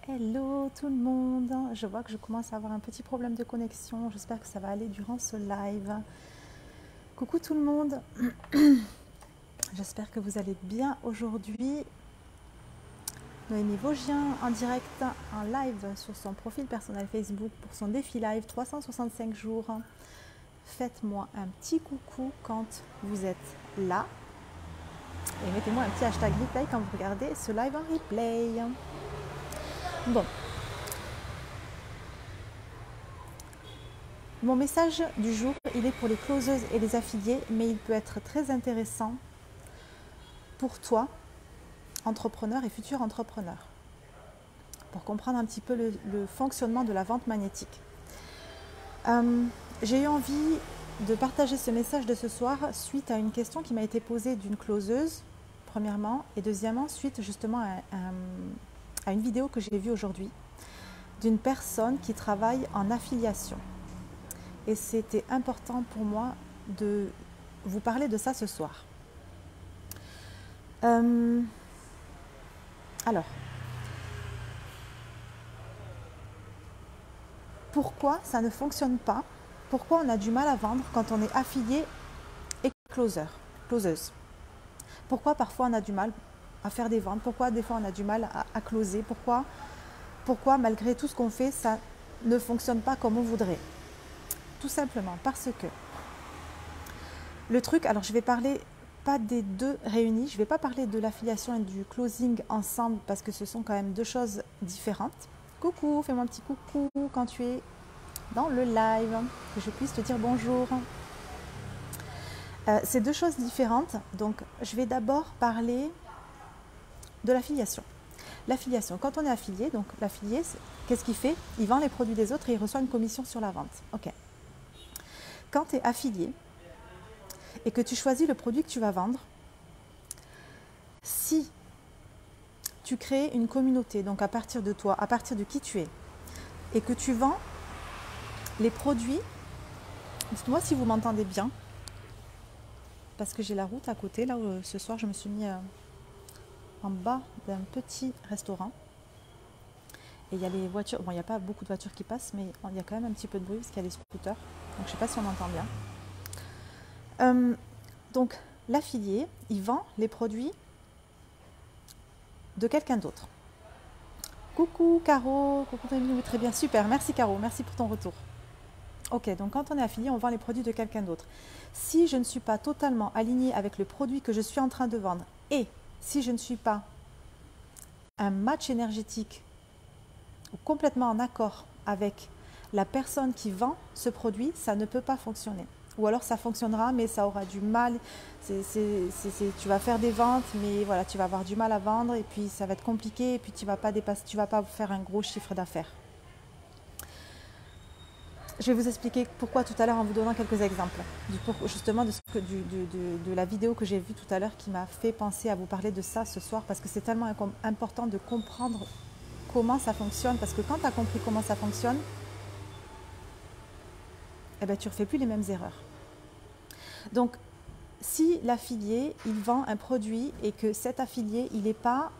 Hello tout le monde, je vois que je commence à avoir un petit problème de connexion, j'espère que ça va aller durant ce live. Coucou tout le monde, j'espère que vous allez bien aujourd'hui. Noémie Vosgien en direct, en live sur son profil personnel Facebook pour son défi live 365 jours. Faites-moi un petit coucou quand vous êtes là et mettez-moi un petit hashtag replay quand vous regardez ce live en replay. Bon. Mon message du jour, il est pour les closeuses et les affiliés, mais il peut être très intéressant pour toi, entrepreneur et futur entrepreneur, pour comprendre un petit peu le fonctionnement de la vente magnétique. J'ai eu envie de partager ce message de ce soir suite à une question qui m'a été posée d'une closeuse, premièrement, et deuxièmement, suite justement à une vidéo que j'ai vue aujourd'hui d'une personne qui travaille en affiliation. Et c'était important pour moi de vous parler de ça ce soir. Alors, pourquoi ça ne fonctionne pas? Pourquoi on a du mal à vendre quand on est affilié et closeuse? Pourquoi parfois on a du mal à faire des ventes? Pourquoi des fois on a du mal à closer? Pourquoi malgré tout ce qu'on fait, ça ne fonctionne pas comme on voudrait? Tout simplement parce que le truc, alors je vais parler pas des deux réunis, je ne vais pas parler de l'affiliation et du closing ensemble parce que ce sont quand même deux choses différentes. Coucou, fais-moi un petit coucou quand tu es dans le live, que je puisse te dire bonjour. C'est deux choses différentes, donc je vais d'abord parler de l'affiliation. L'affiliation, quand on est affilié, donc l'affilié, qu'est-ce qu'il fait? Il vend les produits des autres et il reçoit une commission sur la vente. Ok. Quand tu es affilié et que tu choisis le produit que tu vas vendre, si tu crées une communauté, donc à partir de toi, à partir de qui tu es, et que tu vends les produits, dites-moi si vous m'entendez bien, parce que j'ai la route à côté, là où ce soir je me suis mis en bas d'un petit restaurant, et il y a les voitures, bon il n'y a pas beaucoup de voitures qui passent, mais il y a quand même un petit peu de bruit, parce qu'il y a les scooters, donc je ne sais pas si on entend bien. Donc l'affilié, il vend les produits de quelqu'un d'autre. Coucou Caro, coucou Rémi, très bien, super, merci Caro, merci pour ton retour. Ok, donc quand on est affilié, on vend les produits de quelqu'un d'autre. Si je ne suis pas totalement alignée avec le produit que je suis en train de vendre et si je ne suis pas un match énergétique ou complètement en accord avec la personne qui vend ce produit, ça ne peut pas fonctionner. Ou alors ça fonctionnera, mais ça aura du mal. Tu vas faire des ventes, mais voilà, tu vas avoir du mal à vendre et puis ça va être compliqué et puis tu vas pas faire un gros chiffre d'affaires. Je vais vous expliquer pourquoi tout à l'heure en vous donnant quelques exemples. Justement de la vidéo que j'ai vue tout à l'heure qui m'a fait penser à vous parler de ça ce soir parce que c'est tellement important de comprendre comment ça fonctionne. Parce que quand tu as compris comment ça fonctionne, eh ben, tu ne refais plus les mêmes erreurs. Donc, si l'affilié, il vend un produit et que cet affilié, il n'est pas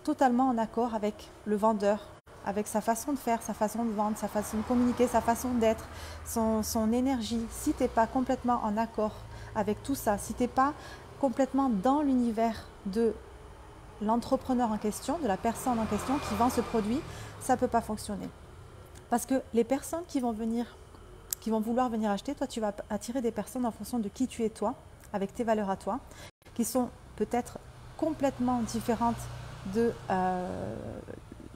totalement en accord avec le vendeur, avec sa façon de faire, sa façon de vendre, sa façon de communiquer, sa façon d'être, son énergie, si tu n'es pas complètement en accord avec tout ça, si tu n'es pas complètement dans l'univers de l'entrepreneur en question, de la personne en question qui vend ce produit, ça ne peut pas fonctionner. Parce que les personnes qui vont vouloir venir acheter, toi tu vas attirer des personnes en fonction de qui tu es toi, avec tes valeurs à toi, qui sont peut-être complètement différentes de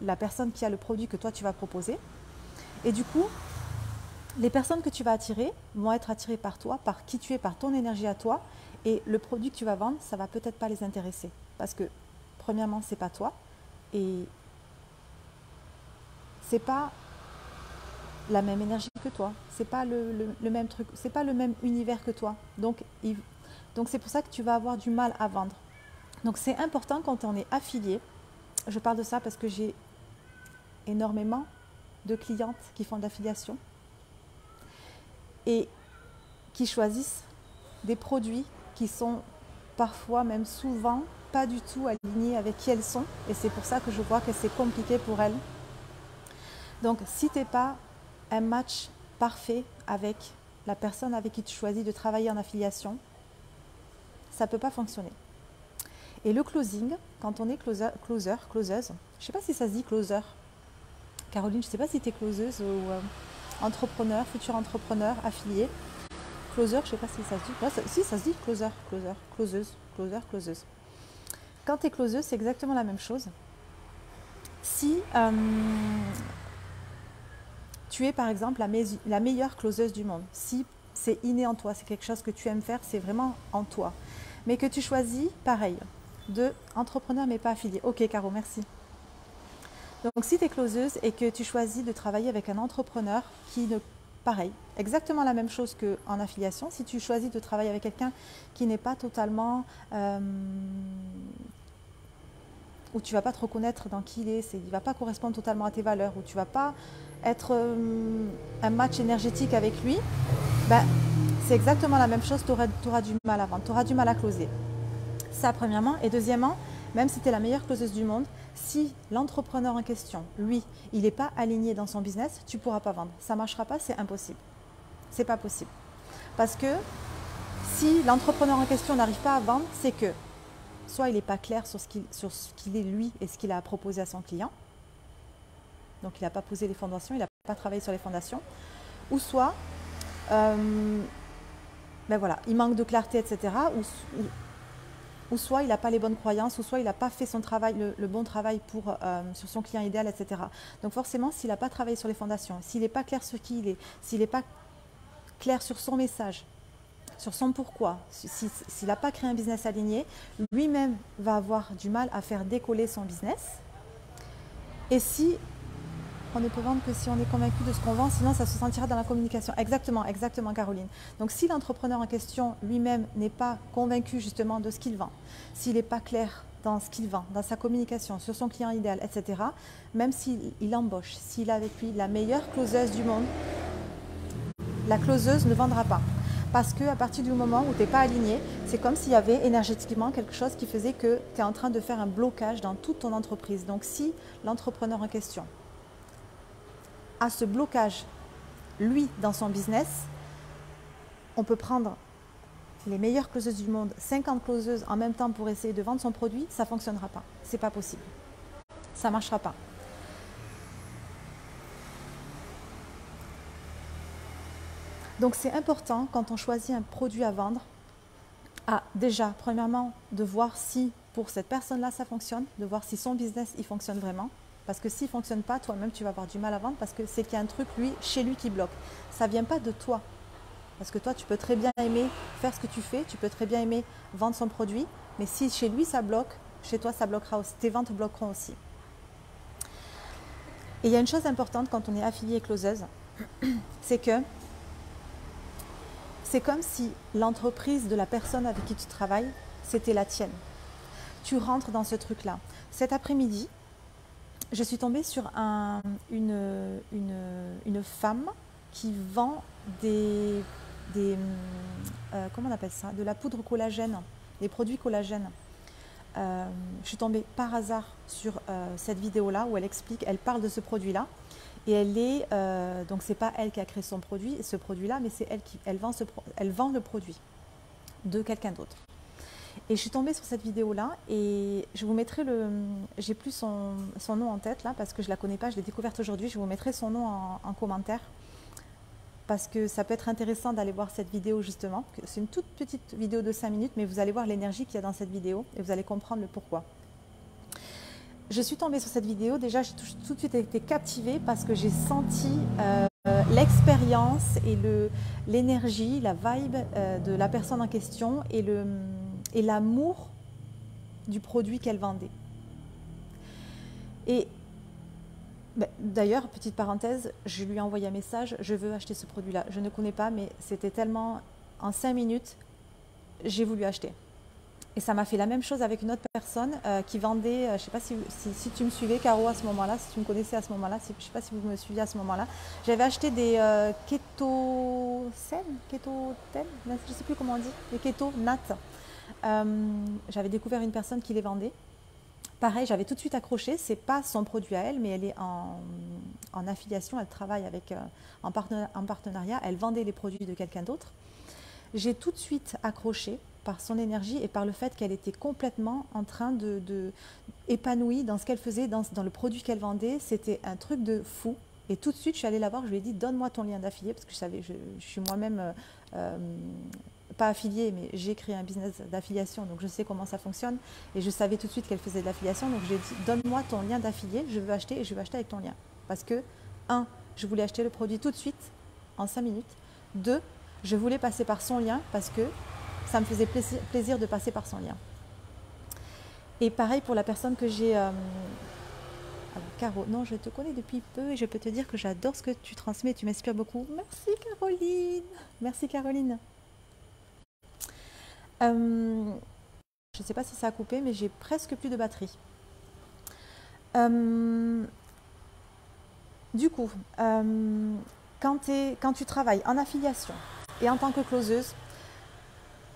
la personne qui a le produit que toi tu vas proposer. Et du coup, les personnes que tu vas attirer vont être attirées par toi, par qui tu es, par ton énergie à toi. Et le produit que tu vas vendre, ça va peut-être pas les intéresser. Parce que, premièrement, c'est pas toi. Et c'est pas la même énergie que toi. C'est pas le même truc. C'est pas le même univers que toi. Donc c'est pour ça que tu vas avoir du mal à vendre. Donc c'est important quand on est affilié. Je parle de ça parce que j'ai énormément de clientes qui font de l'affiliation et qui choisissent des produits qui sont parfois, même souvent, pas du tout alignées avec qui elles sont. Et c'est pour ça que je vois que c'est compliqué pour elles. Donc, si tu n'es pas un match parfait avec la personne avec qui tu choisis de travailler en affiliation, ça ne peut pas fonctionner. Et le closing, quand on est closeuse, je ne sais pas si ça se dit closer. Caroline, je ne sais pas si tu es closeuse ou entrepreneur, futur entrepreneur, affilié. Closer, je ne sais pas si ça se dit. Ouais, si, ça se dit closeuse. Quand tu es closeuse, c'est exactement la même chose. Si tu es par exemple la meilleure closeuse du monde, si c'est inné en toi, c'est quelque chose que tu aimes faire, c'est vraiment en toi, mais que tu choisis, pareil, de entrepreneur mais pas affilié. Ok Caro, merci. Donc si tu es closeuse et que tu choisis de travailler avec un entrepreneur qui ne... Pareil, exactement la même chose qu'en affiliation. Si tu choisis de travailler avec quelqu'un qui n'est pas totalement... où tu ne vas pas te reconnaître dans qui il est, il ne va pas correspondre totalement à tes valeurs, où tu ne vas pas être un match énergétique avec lui, ben, c'est exactement la même chose, tu auras du mal à vendre, tu auras du mal à closer. Ça, premièrement. Et deuxièmement, même si tu es la meilleure closeuse du monde, si l'entrepreneur en question, lui, il n'est pas aligné dans son business, tu ne pourras pas vendre. Ça ne marchera pas, c'est impossible. C'est pas possible. Parce que si l'entrepreneur en question n'arrive pas à vendre, c'est que soit il n'est pas clair sur ce qu'il est lui et ce qu'il a à proposer à son client, donc il n'a pas posé les fondations, il n'a pas travaillé sur les fondations, ou soit ben voilà, il manque de clarté, etc., ou soit il n'a pas les bonnes croyances, ou soit il n'a pas fait son travail, le bon travail sur son client idéal, etc. Donc forcément, s'il n'a pas travaillé sur les fondations, s'il n'est pas clair sur qui il est, s'il n'est pas clair sur son message, sur son pourquoi, s'il n'a pas créé un business aligné, lui-même va avoir du mal à faire décoller son business. Et si on ne peut vendre que si on est convaincu de ce qu'on vend, sinon ça se sentira dans la communication. Exactement, exactement Caroline. Donc si l'entrepreneur en question lui-même n'est pas convaincu justement de ce qu'il vend, s'il n'est pas clair dans ce qu'il vend, dans sa communication, sur son client idéal, etc., même s'il embauche, s'il a avec lui la meilleure closeuse du monde, la closeuse ne vendra pas. Parce qu'à partir du moment où tu n'es pas aligné, c'est comme s'il y avait énergétiquement quelque chose qui faisait que tu es en train de faire un blocage dans toute ton entreprise. Donc si l'entrepreneur en question a ce blocage, lui, dans son business, on peut prendre les meilleures closeuses du monde, 50 closeuses en même temps pour essayer de vendre son produit, ça ne fonctionnera pas. C'est pas possible. Ça ne marchera pas. Donc c'est important quand on choisit un produit à vendre, déjà, premièrement, de voir si pour cette personne-là ça fonctionne, de voir si son business il fonctionne vraiment. Parce que s'il ne fonctionne pas, toi-même, tu vas avoir du mal à vendre parce que c'est qu'il y a un truc, chez lui qui bloque. Ça ne vient pas de toi. Parce que toi, tu peux très bien aimer faire ce que tu fais, tu peux très bien aimer vendre son produit, mais si chez lui ça bloque, chez toi ça bloquera aussi, tes ventes bloqueront aussi. Et il y a une chose importante quand on est affilié et closeuse, c'est que c'est comme si l'entreprise de la personne avec qui tu travailles, c'était la tienne. Tu rentres dans ce truc-là. Cet après-midi, je suis tombée sur une femme qui vend comment on appelle ça, de la poudre collagène, des produits collagènes. Je suis tombée par hasard sur cette vidéo-là où elle parle de ce produit-là. Et donc c'est pas elle qui a créé ce produit-là, mais c'est elle vend le produit de quelqu'un d'autre. Et je suis tombée sur cette vidéo-là et je vous mettrai j'ai plus son nom en tête là parce que je la connais pas, je l'ai découverte aujourd'hui. Je vous mettrai son nom en commentaire parce que ça peut être intéressant d'aller voir cette vidéo justement. C'est une toute petite vidéo de 5 minutes, mais vous allez voir l'énergie qu'il y a dans cette vidéo et vous allez comprendre le pourquoi. Je suis tombée sur cette vidéo, déjà j'ai tout de suite été captivée parce que j'ai senti l'expérience et l'énergie, la vibe de la personne en question et l'amour du produit qu'elle vendait. Et d'ailleurs, petite parenthèse, je lui ai envoyé un message, je veux acheter ce produit-là. Je ne connais pas, mais c'était tellement, en 5 minutes, j'ai voulu acheter. Et ça m'a fait la même chose avec une autre personne qui vendait, je ne sais pas si tu me suivais, Caro, à ce moment-là, si tu me connaissais à ce moment-là, je ne sais pas si vous me suiviez à ce moment-là. J'avais acheté des kétoten, je ne sais plus comment on dit, des keto nat. J'avais découvert une personne qui les vendait. Pareil, j'avais tout de suite accroché, c'est pas son produit à elle, mais elle est en affiliation, elle travaille avec, en partenariat, elle vendait les produits de quelqu'un d'autre. J'ai tout de suite accroché par son énergie et par le fait qu'elle était complètement en train épanouie dans ce qu'elle faisait, dans le produit qu'elle vendait. C'était un truc de fou. Et tout de suite, je suis allée la voir, je lui ai dit, donne-moi ton lien d'affilié, parce que je suis moi-même pas affiliée, mais j'ai créé un business d'affiliation, donc je sais comment ça fonctionne. Et je savais tout de suite qu'elle faisait de l'affiliation, donc j'ai dit, donne-moi ton lien d'affilié, je veux acheter et je veux acheter avec ton lien. Parce que, un, je voulais acheter le produit tout de suite, en 5 minutes. Deux, je voulais passer par son lien parce que ça me faisait plaisir de passer par son lien. Et pareil pour la personne que j'ai... alors Caro, non, je te connais depuis peu et je peux te dire que j'adore ce que tu transmets, tu m'inspires beaucoup. Merci Caroline. Merci Caroline. Je ne sais pas si ça a coupé, mais j'ai presque plus de batterie. Du coup, quand tu travailles en affiliation et en tant que closeuse,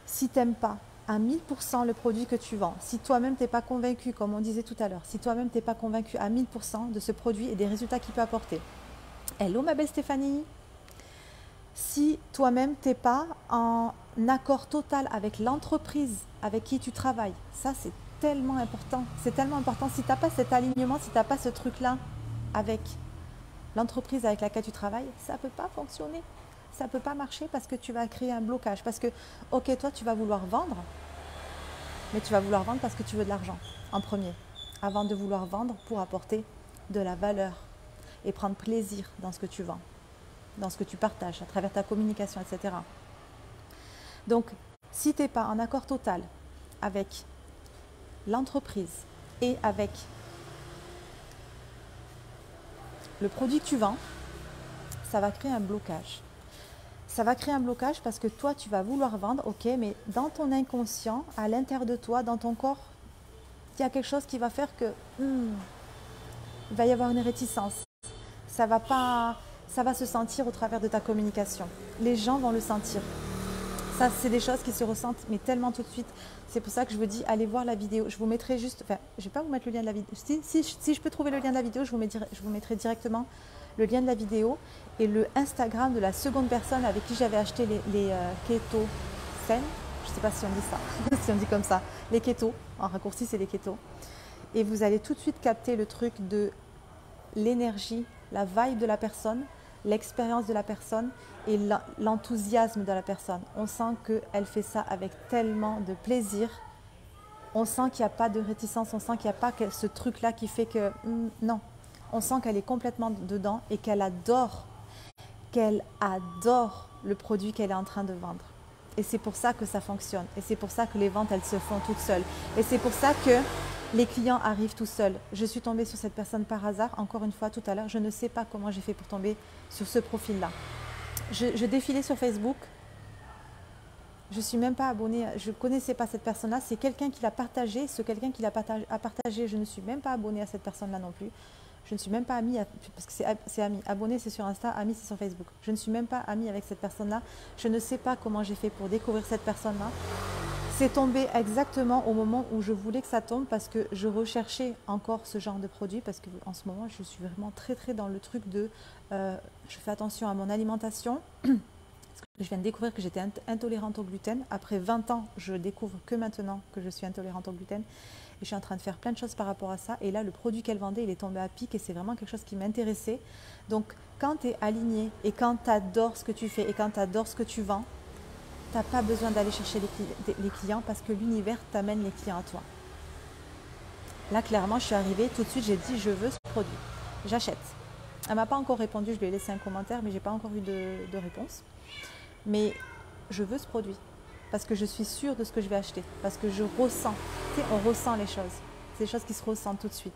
si tu n'aimes pas à 1000% le produit que tu vends, si toi-même tu n'es pas convaincu, comme on disait tout à l'heure, si toi-même tu n'es pas convaincu à 1000% de ce produit et des résultats qu'il peut apporter. Hello ma belle Stéphanie. Si toi-même tu n'es pas en accord total avec l'entreprise avec qui tu travailles, ça c'est tellement important. C'est tellement important. Si tu n'as pas cet alignement, si tu n'as pas ce truc-là avec l'entreprise avec laquelle tu travailles, ça ne peut pas fonctionner. Ça ne peut pas marcher parce que tu vas créer un blocage. Parce que, ok, toi, tu vas vouloir vendre, mais tu vas vouloir vendre parce que tu veux de l'argent en premier, avant de vouloir vendre pour apporter de la valeur et prendre plaisir dans ce que tu vends, dans ce que tu partages à travers ta communication, etc. Donc, si tu n'es pas en accord total avec l'entreprise et avec le produit que tu vends, ça va créer un blocage. Ça va créer un blocage parce que toi, tu vas vouloir vendre, ok, mais dans ton inconscient, à l'intérieur de toi, dans ton corps, il y a quelque chose qui va faire que il va y avoir une réticence. Ça va se sentir au travers de ta communication. Les gens vont le sentir. Ça, c'est des choses qui se ressentent, mais tellement tout de suite. C'est pour ça que je vous dis, allez voir la vidéo. Je vous mettrai juste, enfin, je ne vais pas vous mettre le lien de la vidéo. Si je peux trouver le lien de la vidéo, je vous mettrai directement le lien de la vidéo et le Instagram de la seconde personne avec qui j'avais acheté les keto saines. Je ne sais pas si on dit ça, si on dit comme ça. Les keto, en raccourci, c'est les keto. Et vous allez tout de suite capter le truc de l'énergie, la vibe de la personne, l'expérience de la personne et l'enthousiasme de la personne. On sent qu'elle fait ça avec tellement de plaisir. On sent qu'il n'y a pas de réticence, on sent qu'il n'y a pas ce truc-là qui fait que non. On sent qu'elle est complètement dedans et qu'elle adore le produit qu'elle est en train de vendre. Et c'est pour ça que ça fonctionne. Et c'est pour ça que les ventes, elles se font toutes seules. Et c'est pour ça que les clients arrivent tout seuls. Je suis tombée sur cette personne par hasard, encore une fois tout à l'heure. Je ne sais pas comment j'ai fait pour tomber sur ce profil-là. Je défilais sur Facebook. Je ne suis même pas abonnée. Je ne connaissais pas cette personne-là. C'est quelqu'un qui l'a partagé. Ce quelqu'un qui l'a partagé, je ne suis même pas abonnée à cette personne-là non plus. Je ne suis même pas amie, parce que c'est ami. Abonné, c'est sur Insta, ami, c'est sur Facebook. Je ne suis même pas amie avec cette personne-là. Je ne sais pas comment j'ai fait pour découvrir cette personne-là. C'est tombé exactement au moment où je voulais que ça tombe parce que je recherchais encore ce genre de produit parce qu'en ce moment, je suis vraiment très dans le truc de je fais attention à mon alimentation. Je viens de découvrir que j'étais intolérante au gluten. Après 20 ans, je découvre que maintenant que je suis intolérante au gluten. Et je suis en train de faire plein de choses par rapport à ça. Et là, le produit qu'elle vendait, il est tombé à pic et c'est vraiment quelque chose qui m'intéressait. Donc, quand tu es aligné et quand tu adores ce que tu fais et quand tu adores ce que tu vends, tu n'as pas besoin d'aller chercher les clients parce que l'univers t'amène les clients à toi. Là, clairement, je suis arrivée, tout de suite, j'ai dit, je veux ce produit. J'achète. Elle ne m'a pas encore répondu, je lui ai laissé un commentaire, mais je n'ai pas encore eu de réponse. Mais je veux ce produit parce que je suis sûre de ce que je vais acheter, parce que je ressens. Tu sais, on ressent les choses. C'est des choses qui se ressentent tout de suite.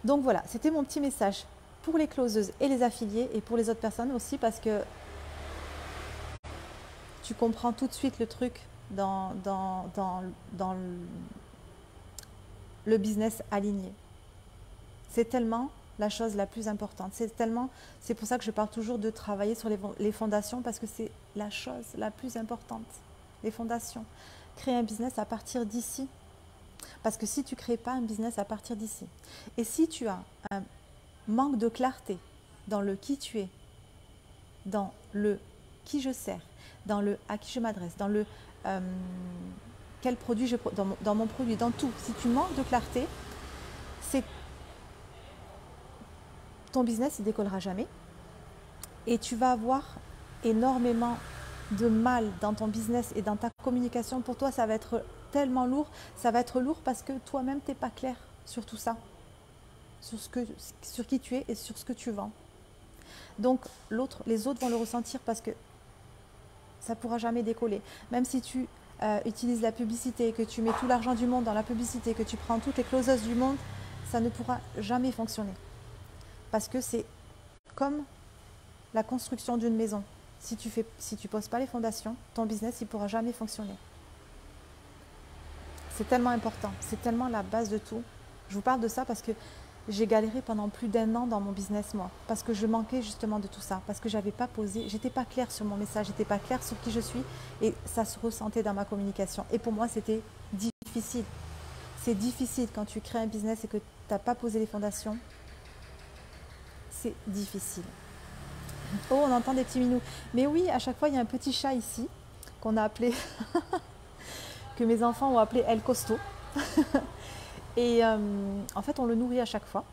Donc voilà, c'était mon petit message pour les closeuses et les affiliés et pour les autres personnes aussi parce que tu comprends tout de suite le truc dans le business aligné. C'est tellement la chose la plus importante. C'est pour ça que je parle toujours de travailler sur les fondations parce que c'est la chose la plus importante. les fondations. Créer un business à partir d'ici. Parce que si tu ne crées pas un business à partir d'ici, et si tu as un manque de clarté dans le qui tu es, dans le qui je sers, dans le à qui je m'adresse, dans le quel produit dans mon produit, dans tout, si tu manques de clarté, c'est ton business, il décollera jamais et tu vas avoir énormément de mal dans ton business et dans ta communication. Pour toi, ça va être tellement lourd. Ça va être lourd parce que toi-même, tu n'es pas clair sur tout ça, sur qui tu es et sur ce que tu vends. Donc, les autres vont le ressentir parce que ça ne pourra jamais décoller. Même si tu utilises la publicité, que tu mets tout l'argent du monde dans la publicité, que tu prends toutes les closeuses du monde, ça ne pourra jamais fonctionner. Parce que c'est comme la construction d'une maison. Si tu ne poses pas les fondations, ton business, il ne pourra jamais fonctionner. C'est tellement important, c'est tellement la base de tout. Je vous parle de ça parce que j'ai galéré pendant plus d'1 an dans mon business, moi, parce que je manquais justement de tout ça, parce que j'avais pas posé, j'étais pas claire sur mon message, j'étais pas claire sur qui je suis, et ça se ressentait dans ma communication. Et pour moi, c'était difficile. C'est difficile quand tu crées un business et que tu n'as pas posé les fondations. C'est difficile. Oh, on entend des petits minous. Mais oui, à chaque fois, il y a un petit chat ici, qu'on a appelé, que mes enfants ont appelé El Costo. Et en fait, on le nourrit à chaque fois.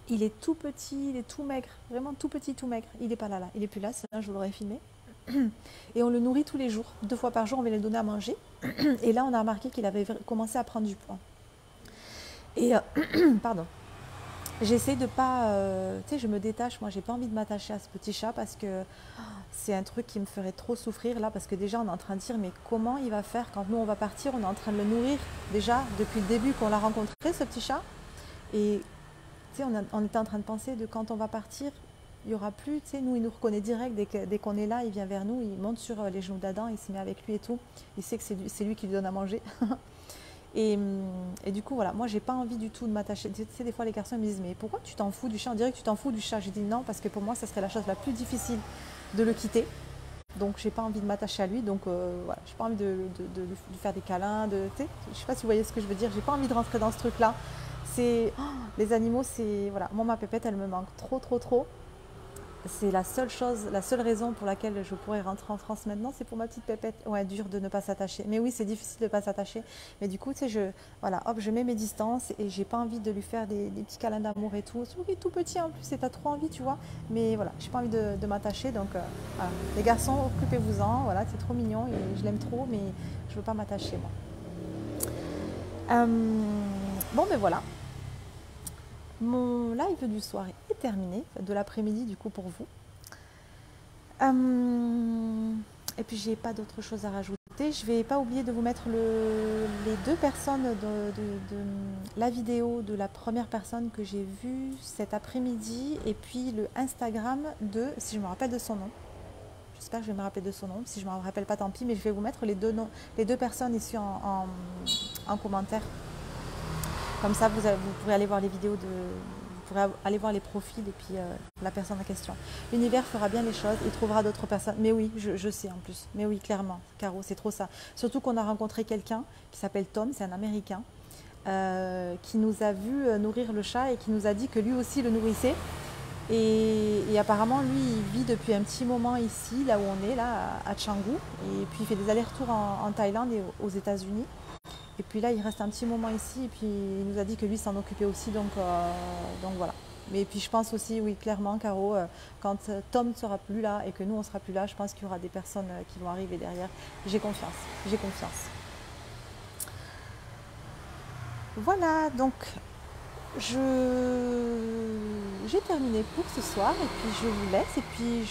Il est tout petit, il est tout maigre, vraiment tout petit, tout maigre. Il n'est pas là, il n'est plus là, sinon je vous l'aurais filmé. Et on le nourrit tous les jours, 2 fois par jour, on va le donner à manger. Et là, on a remarqué qu'il avait commencé à prendre du poids. Et pardon. J'essaie de pas, tu sais, je me détache. Moi, j'ai pas envie de m'attacher à ce petit chat parce que c'est un truc qui me ferait trop souffrir là. Parce que déjà, on est en train de dire, mais comment il va faire quand nous on va partir? On est en train de le nourrir déjà depuis le début qu'on l'a rencontré, ce petit chat. Et tu sais, on était en train de penser de quand on va partir, il y aura plus. Tu sais, nous, il nous reconnaît direct dès qu'on est là. Il vient vers nous, il monte sur les genoux d'Adam, il se met avec lui et tout. Il sait que c'est lui qui lui donne à manger. Et du coup, voilà, moi, j'ai pas envie du tout de m'attacher. Tu sais, des fois, les garçons me disent, mais pourquoi tu t'en fous du chat? On dirait que tu t'en fous du chat. J'ai dit non, parce que pour moi, ça serait la chose la plus difficile de le quitter. Donc, j'ai pas envie de m'attacher à lui. Donc, voilà, j'ai pas envie de lui faire des câlins. Tu sais, je sais pas si vous voyez ce que je veux dire. J'ai pas envie de rentrer dans ce truc-là. Les animaux, c'est... Voilà, moi, ma pépette, elle me manque trop, trop, trop. C'est la seule raison pour laquelle je pourrais rentrer en France maintenant, c'est pour ma petite pépette. Ouais, dur de ne pas s'attacher. Mais oui, c'est difficile de ne pas s'attacher. Mais du coup, tu sais, voilà, hop, je mets mes distances et j'ai pas envie de lui faire des petits câlins d'amour et tout. Surtout qu'il est tout petit en plus et t'as trop envie, tu vois. Mais voilà, j'ai pas envie de m'attacher. Donc, voilà. Les garçons, occupez-vous-en. Voilà, c'est trop mignon et je l'aime trop, mais je veux pas m'attacher, moi. Bon, ben voilà. Mon live du soir est terminé, de l'après-midi du coup pour vous. Et puis j'ai pas d'autre chose à rajouter. Je vais pas oublier de vous mettre les 2 personnes de la vidéo de la première personne que j'ai vue cet après-midi et puis le Instagram si je me rappelle de son nom. J'espère que je vais me rappeler de son nom. Si je ne me rappelle pas, tant pis, mais je vais vous mettre les 2 personnes ici en commentaire. Comme ça, vous pourrez aller voir les vidéos, vous pourrez aller voir les profils et puis la personne en question. L'univers fera bien les choses, il trouvera d'autres personnes. Mais oui, je sais en plus. Mais oui, clairement, Caro, c'est trop ça. Surtout qu'on a rencontré quelqu'un qui s'appelle Tom, c'est un Américain, qui nous a vu nourrir le chat et qui nous a dit que lui aussi le nourrissait. Et apparemment, lui, il vit depuis un petit moment ici, là où on est, là, à Canggu. Et puis, il fait des allers-retours en Thaïlande et aux États-Unis. Et puis là, il reste un petit moment ici et puis il nous a dit que lui s'en occupait aussi, donc voilà. Mais puis je pense aussi, oui, clairement, Caro, quand Tom ne sera plus là et que nous, on ne sera plus là, je pense qu'il y aura des personnes qui vont arriver derrière. J'ai confiance, j'ai confiance. Voilà, donc j'ai terminé pour ce soir et puis je vous laisse et puis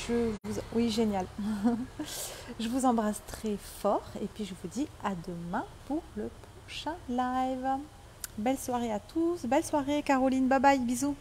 oui, génial. Je vous embrasse très fort et puis je vous dis à demain pour le prochain live. Belle soirée à tous. Belle soirée Caroline. Bye bye. Bisous.